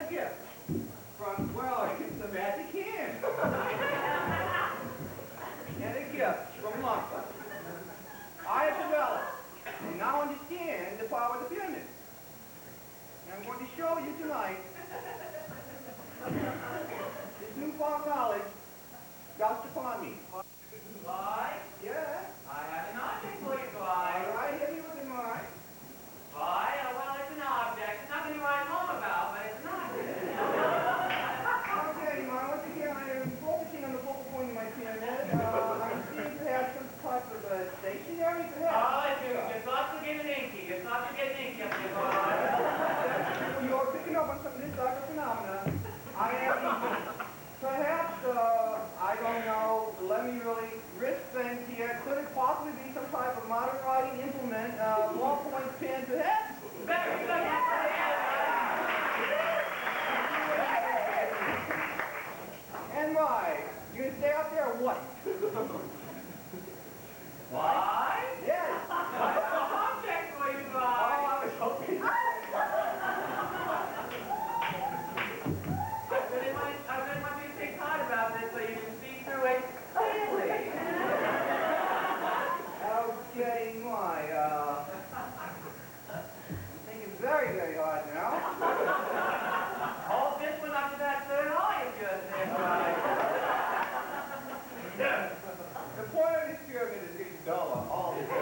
gift from, well, it's the magic hand. And a gift from London. I have developed and now understand the power of the pyramid. And I'm going to show you tonight this newfound knowledge just upon me. Why? Yeah? I have an object for you, Why. All right, hit me with the mark. Why? Well, it's an object. It's nothing to write home about, but it's an object. Okay, Myron, once again, I am focusing on the focal point of my pyramid. I'm seeing perhaps some type of stationery, perhaps. Oh, your thoughts are getting inky. Your thoughts are getting inky up there, boy. You're picking up on some of this other phenomena. I am, perhaps, I don't know, let me really risk things here. Could it possibly be some type of modern writing implement, ballpoint pen, perhaps? Very good. And why? You gonna stay out there or what? Why? Yes. I have an object for you, Oh, I was hoping. I really want you to think hard about this so you can see through it clearly. Okay, I'm thinking very, very hard now. Hold this one up to that third eye of yours there, The point of this pyramid is getting duller all the time.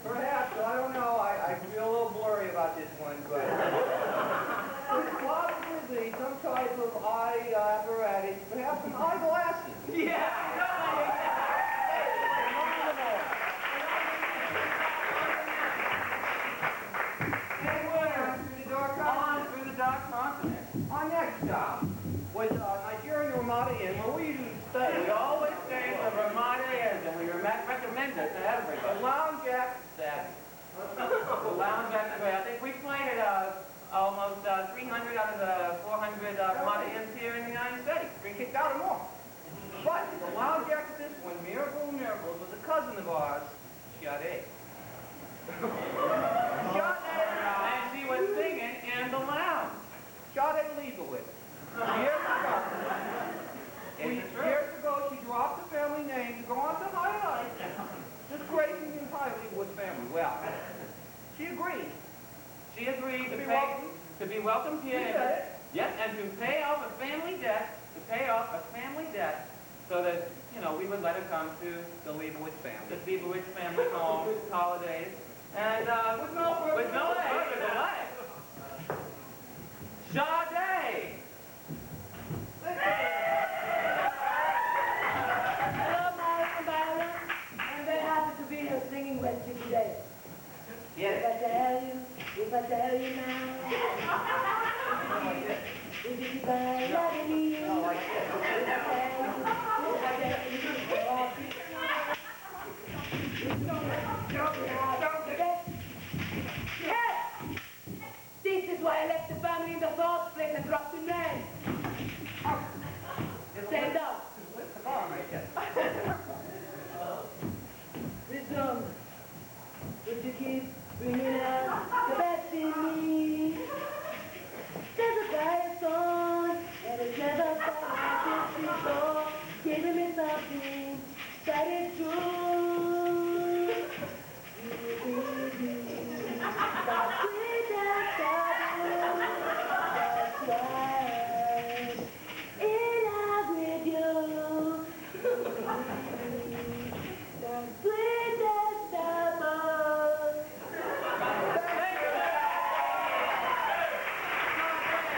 Perhaps, I don't know, I feel a little blurry about this one, but it's possibly some type of eye apparatus, perhaps some eyeglasses. And we're through the dark continent. through the dark continent. Our next stop was Nigerian Ramada Inn, where we usually stay. We always stay at the Ramada Inn, and we recommend it to everybody. The lounge act is savvy. The lounge act, I think we played at almost 300 out of the 400 Ramada Inns here in the United States. Been kicked out of more. But the lounge act of this one, miracle of miracles, was a cousin of ours, Sade. And she was singing in the lounge. Sade Leibowitz. Years ago, she dropped the family name to go on to highlight, disgracing the entire Leibowitz family. Well, she agreed. She agreed To be welcomed here. You said it. Yes, and to pay off a family debt, so that, you know, we would let her come to The Leibowitz family. the Leibowitz family home, holidays, and with no further delay. Sade! Hello, Myron and Byron. I'm very happy to be here singing with you today. Yes. If I tell you now, if you keep on loving me, Oh, like this is why I left the family in the first place and dropped the name. Stand down. Wisdom, would you keep bringing out the best in me? There's a quiet song that has never felt like this before, giving me something that is true. That's sweet and sorrow. That's why I'm in love with you. That's sweet and sorrow.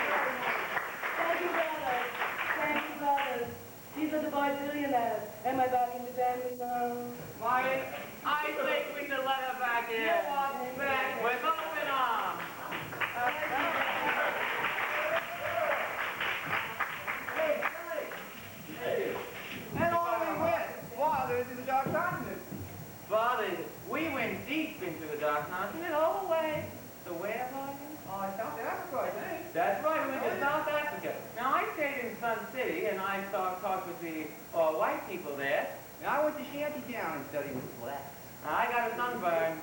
Thank you, brothers. Thank you, brothers. These are the boys billionaires. Am I back in the family now? Marty, I think we should let her back in. Back with open arms. And on we went, farther into the dark continent. Father, we went deep into the dark continent all the way to where, Marty? South Africa, I think. That's right, we went to South Africa. Now, I stayed in Sun City, and I talked with the white people there. And I went to Shantytown and studied with the blacks. I got a sunburn.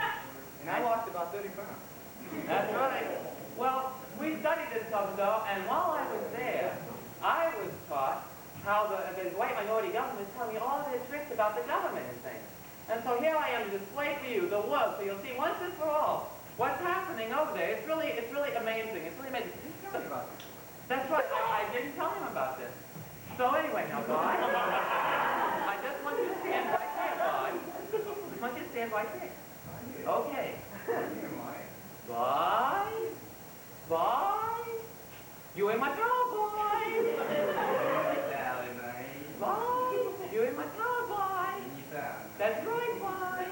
And I lost about 30 pounds. That's right. Well, We studied this stuff, though, and while I was there, I was taught how the white minority government is telling me all their tricks about the government and things. And so here I am to display for you the world, so you'll see once and for all what's happening over there. It's really amazing. It's really amazing. Tell me about this. That's right. I didn't tell him about this. So anyway, now, guys, I just want you to stand right there, guys. I want you to stand right there. Okay. Bye. Bye. You ain't my girl, boy. Bye. You ain't my girl, boy. That's right, boy.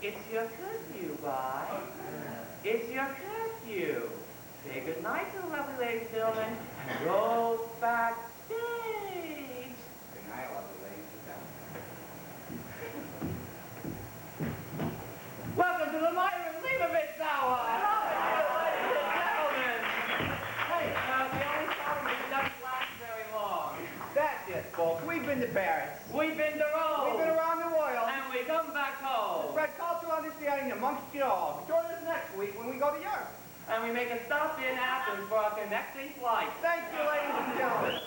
It's your curfew, boy. It's your curfew. Say goodnight to the lovely ladies, gentlemen, and go backstage. Good night, lovely ladies. Welcome to the Myron Leibovitz Hour. Ladies and gentlemen. Hey, the only problem is it doesn't last very long. That's it, folks. We've been to Paris. We've been to Rome. We've been around the world. And we come back home. Spread cultural understanding amongst you all. Join us next week when we go to Europe. And we make a stop in Athens for our connecting flight. Thank you, ladies and gentlemen.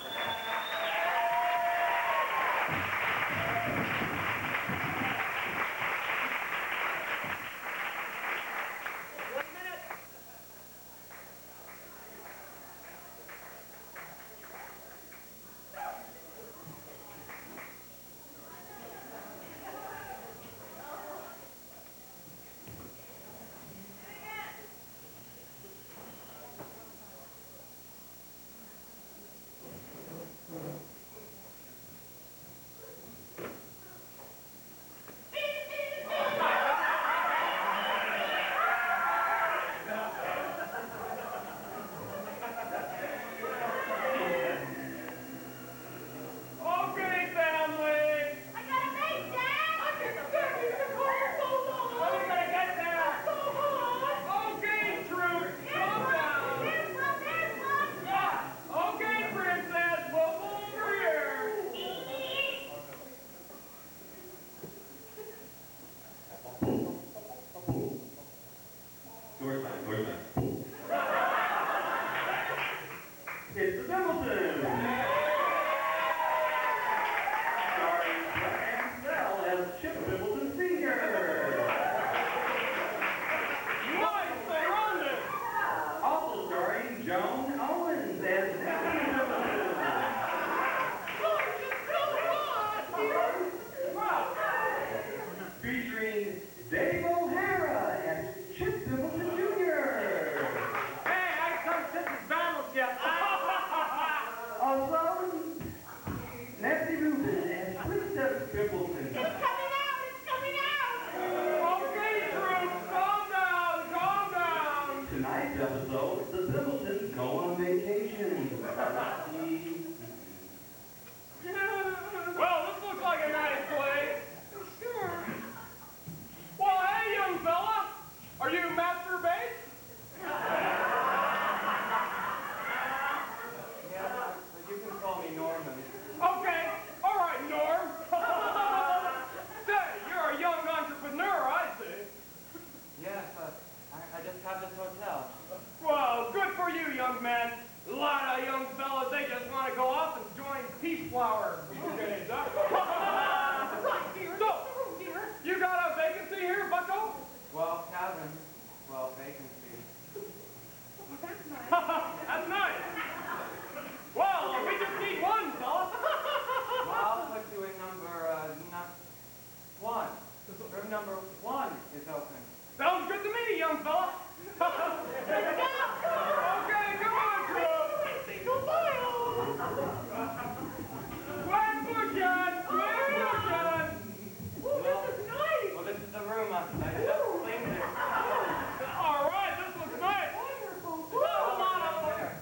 It's the Bimbletons! Starring Ancell as Chip Bimbleton Sr. Nice, they're on it! Also starring Joan Owens as Deputy Bimbleton. Featuring Dave O'Hara as Chip Bimbleton Jr. Hey, I come Sisters Battleship. Also, Nancy Rubin as Princess Bimbleton. It's coming out! It's coming out! Okay, troops, calm down, calm down. Tonight's episode, the Bimbletons go on vacation. Well, this looks like a nice place. Sure. Well, hey, young fella. Are you masturbate? Yeah, but you can call me Norman. Okay. All right, Norm. Say, you're a young entrepreneur, I see. Yes, I just have this hotel. Well, good for you, young man. A lot of young fellas, they just want to go off and join Peace Flower brigades, huh? So, you got a vacancy here, bucko? Well, cabin. Well, vacancy. That's nice. Well, we just need one, fella. Well, I'll put you in one. Room number 1 is open. Sounds good to me, young fella. Okay, come on, Drew. Swag push-on. Well, this is nice. Well, this is the room I just cleaned it. All right, this looks nice. Wonderful. Come on up there.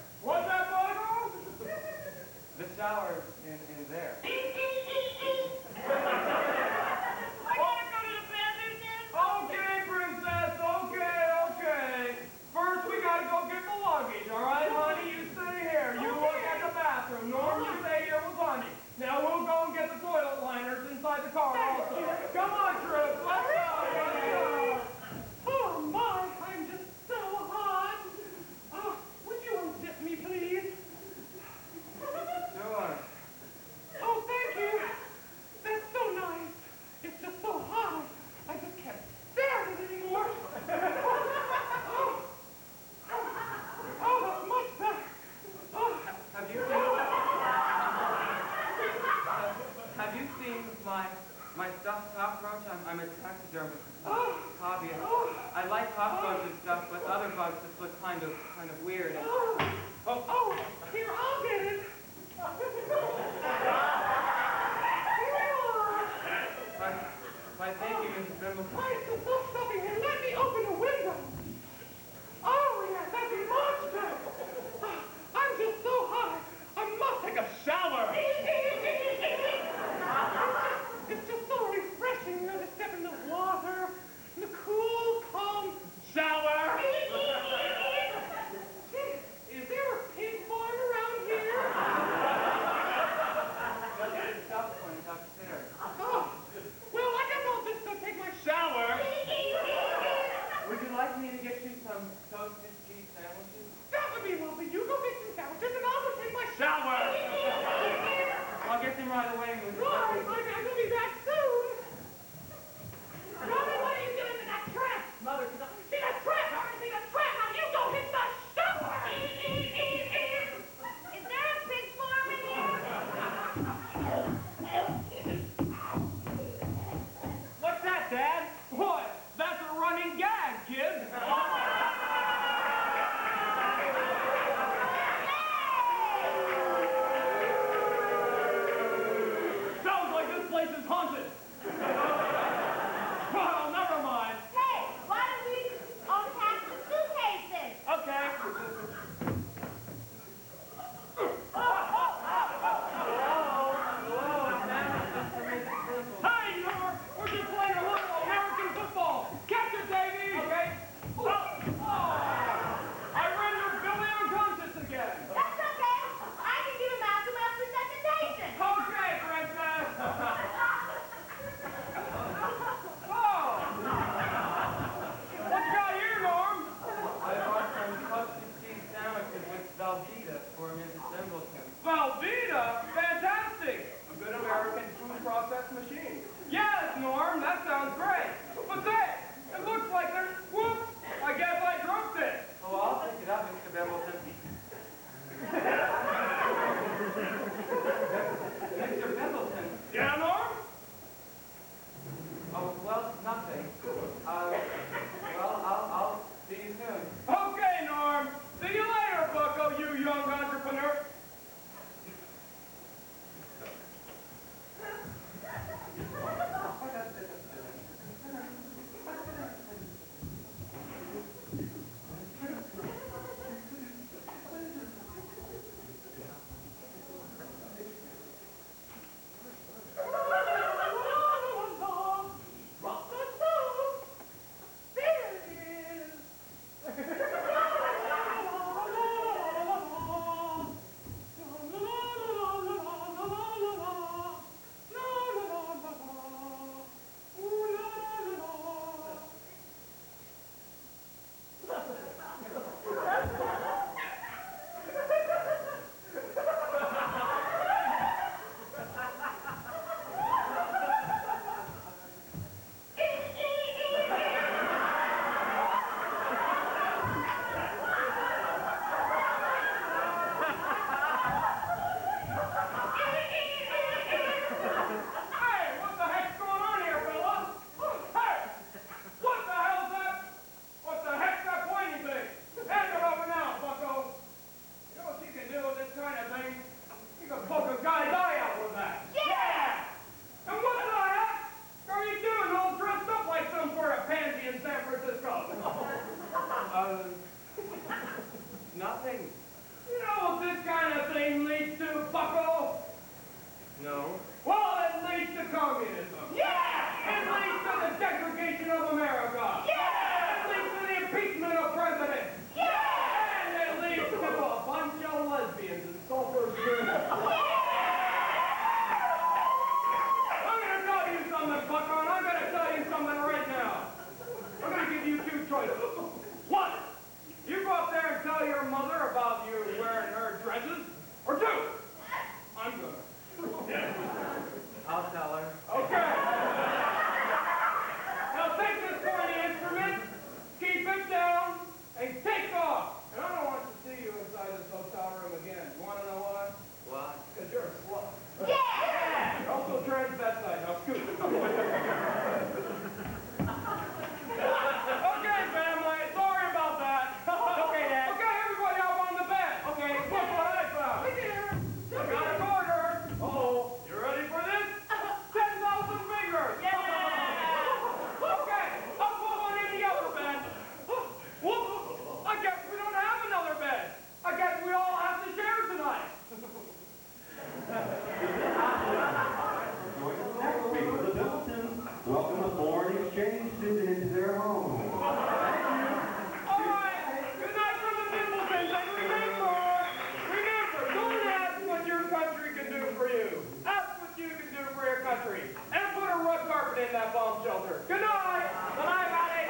Velveeta for Mrs. Bimbletons. Velveeta? Fantastic! A good American food process machine. Yes, Norm, that sounds great. But say, it looks like there's... Whoops! I guess I dropped it. Oh, I'll pick it up, Mr. Bimbleton. Mr. Bimbleton. Yeah, Norm? Oh, well, nothing. Well, I'll see you soon. Okay, Norm. See you later, bucko, you young entrepreneur. Nothing. You know what this kind of thing leads to, bucko? No. Well, it leads to communism. Yeah! It leads to the degradation of America. Yeah! It leads to the impeachment of presidents. Yeah! And it leads to a bunch of lesbians and sulfur fumes. I'm going to tell you something, bucko, and I'm going to tell you something right now. I'm going to give you two choices. One, you go up there and tell your mother about you wearing her dresses. Or two, I'm gonna. I'll tell her. Okay. Now take this pointy instrument, keep it down, and take off. And I don't want to see you inside this hotel room again. You want to know why? Why? Because you're a slut. Yeah! You're also transvestite. Now scoot. Okay, family. Sorry about that. Okay, Dad. Okay, everybody up on the bed. Okay, look what I found. I got an order. Uh-oh. You ready for this? 10,000 fingers. Yeah! Okay, I'll put one in the other bed. Whoop. I guess we don't have another bed. I guess we all have to share tonight. Join us next week with the Bimbletons. Welcome a foreign exchange student into their home. All right. Good night from the Bimbletons. And remember, don't ask what your country can do for you. Ask what you can do for your country. And put a rug carpet in that bomb shelter. Good night. Good night, buddy.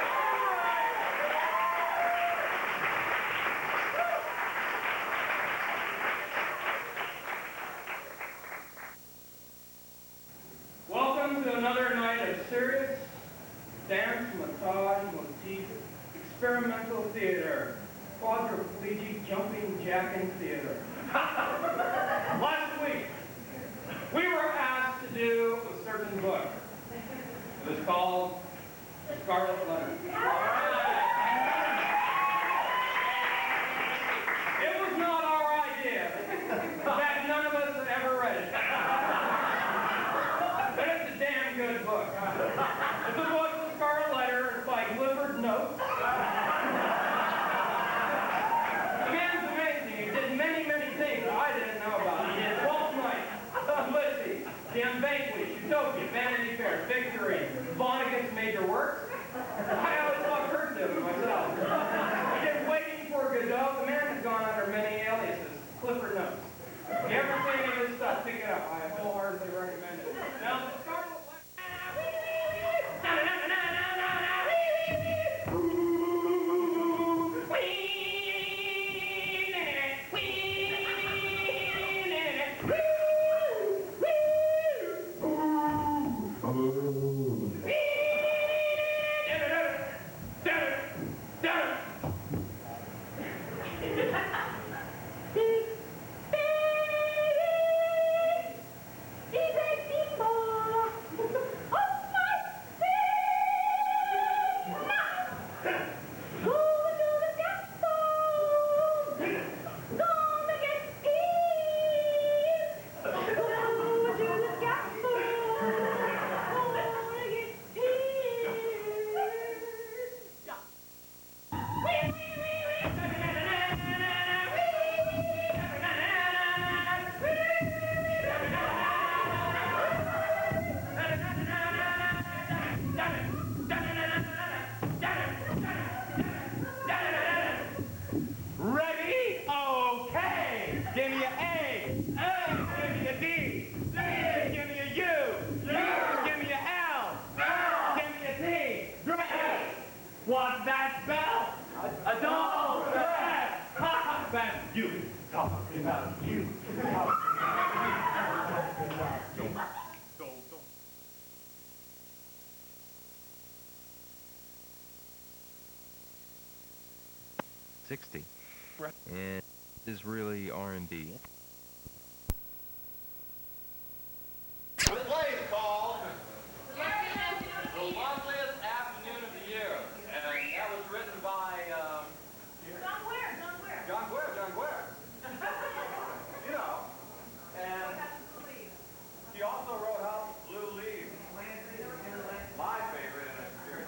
Welcome to another night of serious dance, massage, motif, experimental theater, quadriplegic jumping jacking theater. Last week, we were asked to do a certain book. It was called Scarlet Letters. It was not our idea. In fact, none of us had ever read it. But it's a damn good book. It's a book, The Scarlet Letter, it's by Clifford Notes. The man's amazing. He did many, many things that I didn't know about. He did 12 Nights, Ulysses, The Unvanquished, Utopia, Vanity Fair, Victory, Vonnegut's Major Works. I always thought Kurt did it myself. He did Waiting for Godot. The man has gone under many aliases. Clifford Notes. If you ever see any of this stuff, pick it up. I wholeheartedly recommend it. Now, the Scarlet Letter. Give me a A. Give me a D. Give me a U. Give me a L. Give me a T. Bret. What's that spell? A doll. Bret. Bret. You. Talking about you. $60. And is really R&B. This play's called The Loveliest Afternoon of the Year. And that was written by, John Guare. You know. And she also wrote out Blue Leaves. My favorite in a series.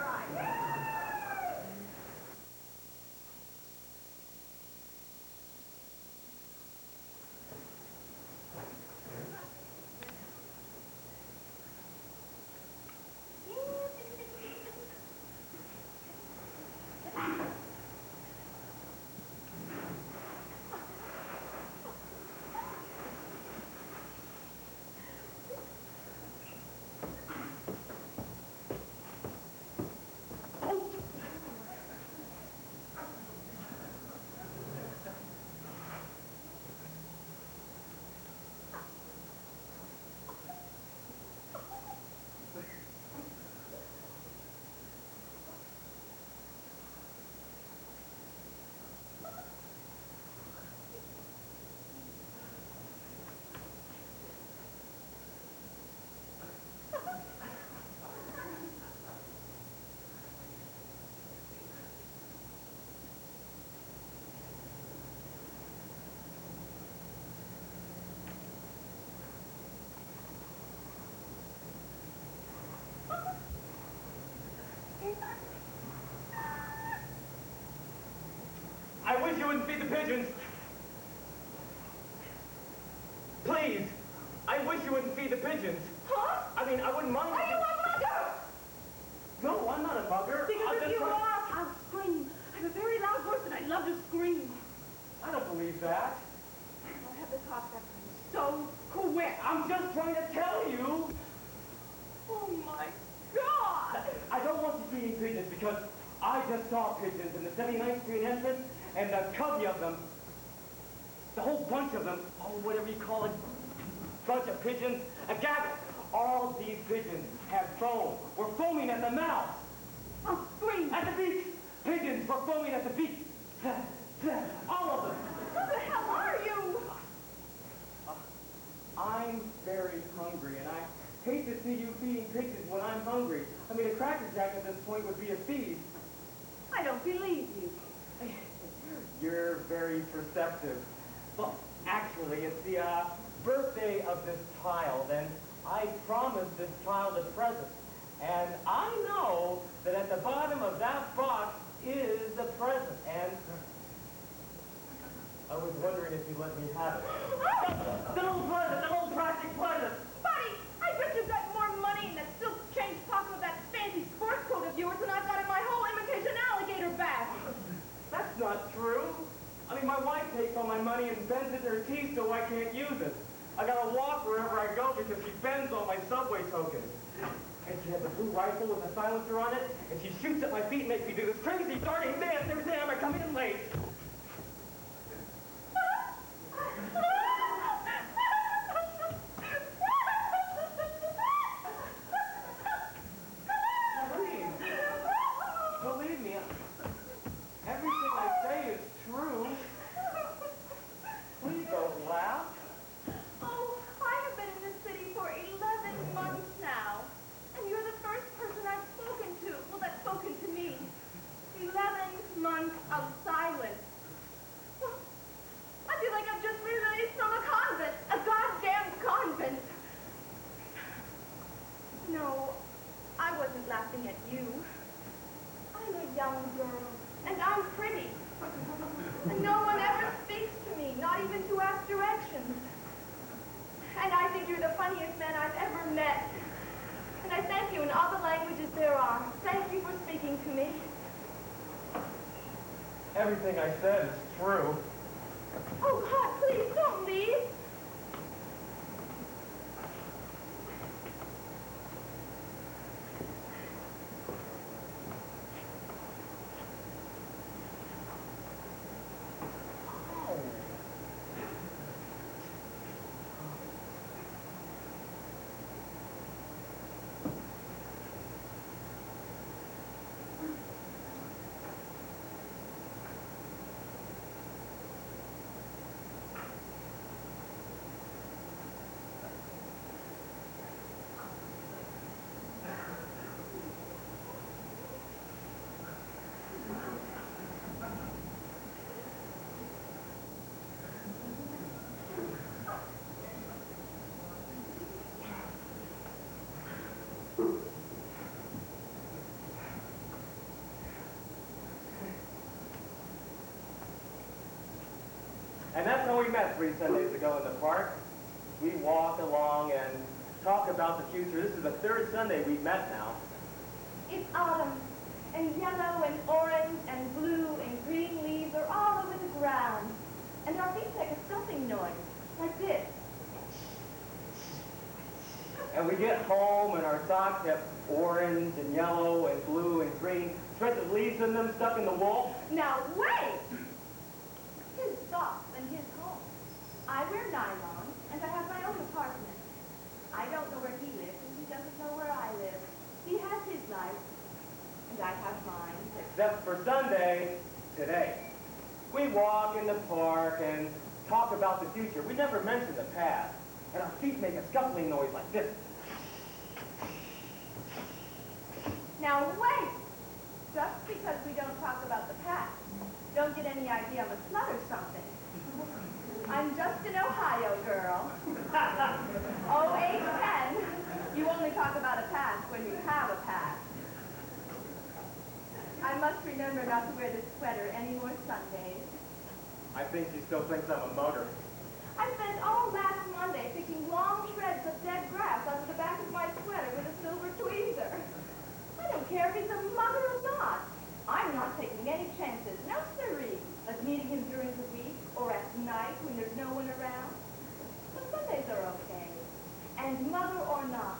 I wish you wouldn't feed the pigeons. Please. I wish you wouldn't feed the pigeons. Huh? I mean, I wouldn't mind. Are you a mugger? No, I'm not a mugger. Because if you are, I'll scream. I have a very loud voice and I love to scream. I don't believe that. I'll have the cops after you so quick. I'm just trying to tell you. Oh my God! I don't want you feeding pigeons because I just saw pigeons in the 79th Street entrance and a covey of them. The whole bunch of them, oh, whatever you call it, bunch of pigeons, a gaggle. All these pigeons had foam, were foaming at the mouth. I'll scream. At the beak. Pigeons were foaming at the beak. All of them. Who the hell are you? I'm very hungry, and I hate to see you feeding pigeons when I'm hungry. I mean, a Cracker Jack at this point would be a feast. I don't believe you. You're very perceptive. Well, actually, it's the birthday of this child, and I promised this child a present. And I know that at the bottom of that box is the present, and I was wondering if you'd let me have it. The little present, the little plastic present. Buddy, I bet you've got more money in that silk change pocket of that fancy sports coat of yours than I've got in my whole imitation alligator bag. That's not true. I mean, my wife takes all my money and bends it in her teeth so I can't use it. I gotta walk wherever I go because she bends all my subway tokens. And she has a blue rifle with a silencer on it, and she shoots at my feet and makes me do this crazy darting dance every time I come in late. Believe me, everything I say is true. Please don't laugh. Oh, I have been in this city for 11 months now. And you're the first person I've spoken to, well, that's spoken to me. 11 months of silence. I feel like I've just been released from a convent, a goddamn convent. No, I wasn't laughing at you. I'm a young girl, and I'm pretty. And no one ever speaks to me, not even to ask directions. And I think you're the funniest man I've ever met. And I thank you in all the languages there are. Thank you for speaking to me. Everything I said is true. Oh, God, please don't And that's how we met 3 Sundays ago in the park. We walk along and talk about the future. This is the 3rd Sunday we've met now. It's autumn, and yellow and orange and blue and green leaves are all over the ground. And our feet make a stumping noise, like this. And we get home and our socks have orange and yellow and blue and green threads of leaves in them stuck in the wall. Now wait! His socks and his home. I wear nylon, and I have my own apartment. I don't know where he lives, and he doesn't know where I live. He has his life, and I have mine. Except for Sunday, today. We walk in the park and talk about the future. We never mention the past. And our feet make a scuffling noise like this. Now wait! Just because we don't talk about the past, don't get any idea I'm a slut or something. I'm just an Ohio girl. Oh, age 10. You only talk about a past when you have a past. I must remember not to wear this sweater any more Sundays. I think she still thinks I'm a mugger. I spent all last Monday picking long shreds of dead grass out of the back of my sweater with a silver tweezer. I don't care if he's a mugger or not. I'm not taking any chances, no siree, of meeting him during the week or at night when there's no one around. But Sundays are okay. And mugger or not,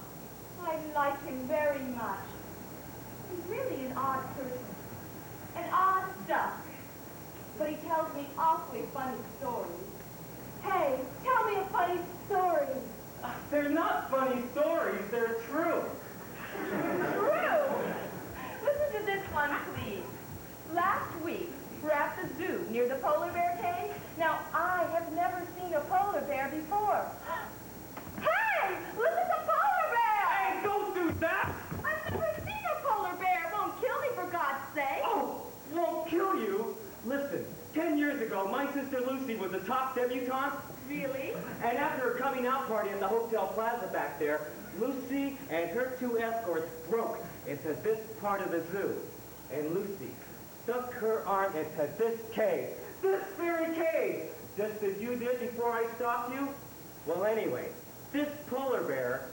I like him very much. He's really an odd person. An odd duck. But he tells me awfully funny stories. Hey, tell me a funny story. They're not funny stories, they're true. True? Listen to this one, please. Last week, we're at the zoo near the polar bear cave. Now, I have never seen a polar bear before. Hey, look at the polar bear! Hey, don't do that! I've never seen a polar bear. It won't kill me, for God's sake. Oh, won't kill you? Listen, 10 years ago, my sister Lucy was a top debutante. Really? And after her coming out party in the Hotel Plaza back there, Lucy and her 2 escorts broke into this part of the zoo. And Lucy stuck her arm into this cave. This very cave! Just as you did before I stopped you? Well, anyway, this polar bear...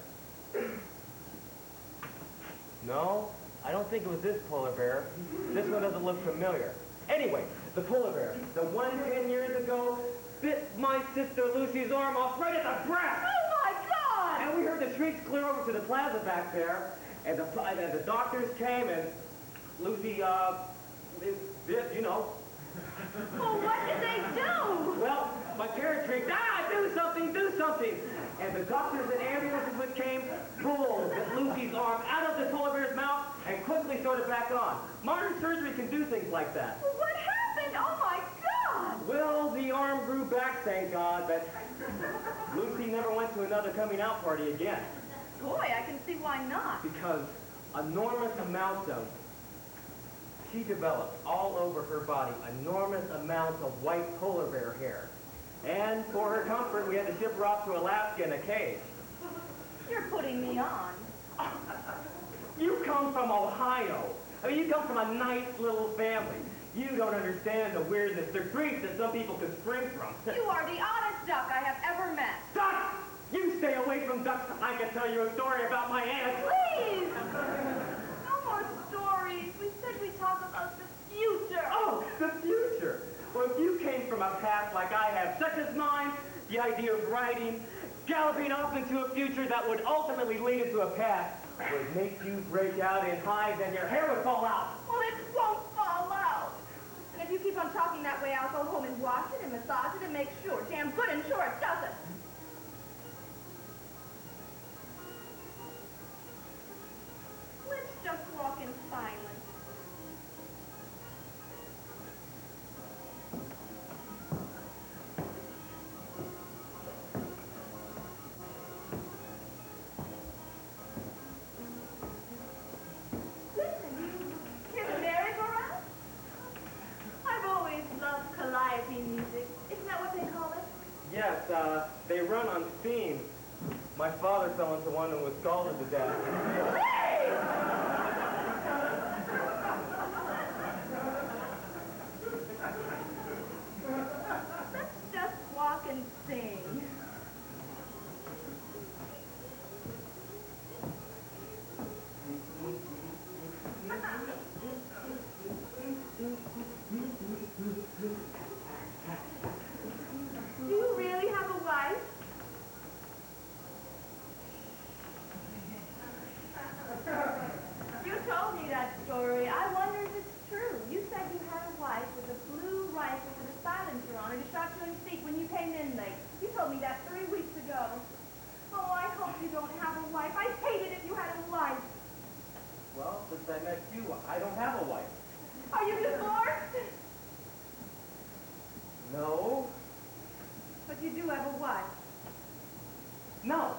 No, I don't think it was this polar bear. This one doesn't look familiar. Anyway, the polar bear, the one 10 years ago, bit my sister Lucy's arm off right at the breast. Oh, my God! And we heard the shrieks clear over to the plaza back there, and the doctors came, and Lucy, you know. Well, what did they do? Well, my parents shrieked, do something, do something. And the doctors and ambulances which came pulled Lucy's arm out of the polar bear's mouth and quickly sewed it back on. Modern surgery can do things like that. Well, what happened? Oh, my God! Well, the arm grew back, thank God, but Lucy never went to another coming out party again. Boy, I can see why not. Because enormous amounts of, she developed all over her body enormous amounts of white polar bear hair. And for her comfort, we had to ship her off to Alaska in a cage. You're putting me on. You come from Ohio. I mean, you come from a nice little family. You don't understand the weirdness, the grief that some people can spring from. You are the oddest duck I have ever met. Ducks! You stay away from ducks. I can tell you a story about my aunt. Please! No more stories. We said we'd talk about the future. Oh, the future. Well, if you came from a past like I have, such as mine, the idea of riding, galloping off into a future that would ultimately lead into a past would make you break out in hives and your hair would fall out. Well, it won't fall out. And if you keep on talking that way, I'll go home and wash it and massage it and make sure, damn good and sure it doesn't. Let's just walk in silence. Yes, they run on steam. My father fell into one and was scalded to death. Hey! Let's just since I met you. I don't have a wife. Are you divorced? No. But you do have a wife. No.